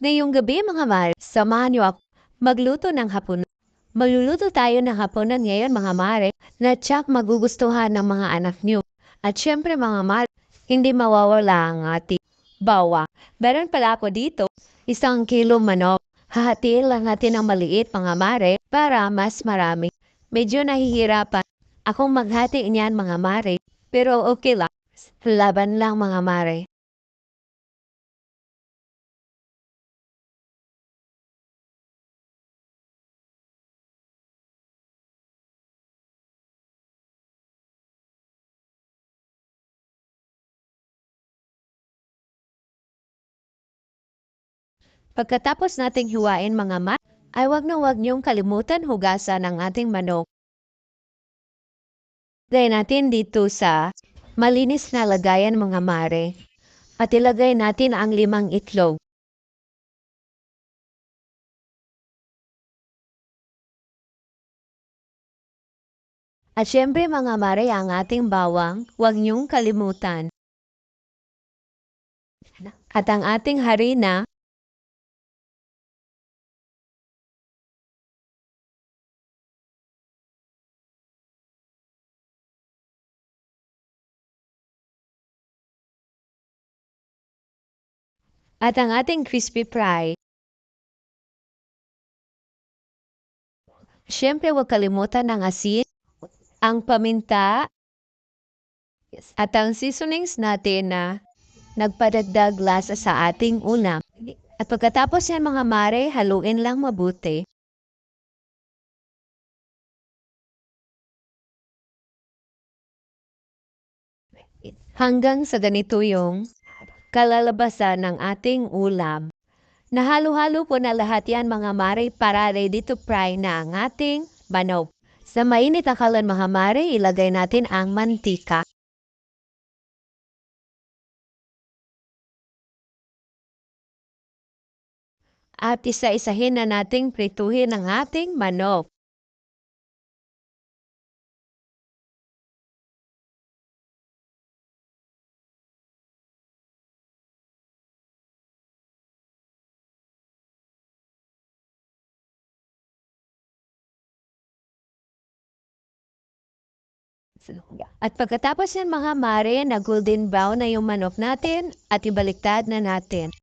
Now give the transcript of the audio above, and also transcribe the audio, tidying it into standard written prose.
Ngayong gabi mga mare, samahan niyo ako magluto ng hapunan. Magluluto tayo ng hapunan ngayon mga mare na tsak magugustuhan ng mga anak niyo. At syempre mga mare, hindi mawawala ang ating bawang. Meron pala ako dito, 1 kilo manok. Hahatiin lang natin ang maliit mga mare para mas marami. Medyo nahihirapan akong maghati niyan mga mare, pero okay lang. Laban lang mga mare. Pagkatapos nating hiwain mga ay wag na wag niyong kalimutan hugasan ang ating manok. Lagay natin dito sa malinis na lagayan mga mare. At ilagay natin ang 5 itlog. At syempre mga mare ang ating bawang, wag niyong kalimutan. At ang ating harina, at ang ating crispy fry. Syempre wag kalimutan ang asin, ang paminta, at ang seasonings natin na nagpadagdag lasa sa ating ulam. At pagkatapos yan mga mare, haluin lang mabuti. Hanggang sa ganito yung kalalabasan ng ating ulam. Nahalo-halo po na lahat yan mga mare para ready to fry na ang ating manok. Sa mainit na kalan mga mare, ilagay natin ang mantika. At isa-isahin na nating prituhin ang ating manok. At pagkatapos yan mga mare, na golden brown na yung manok natin at ibaliktad na natin.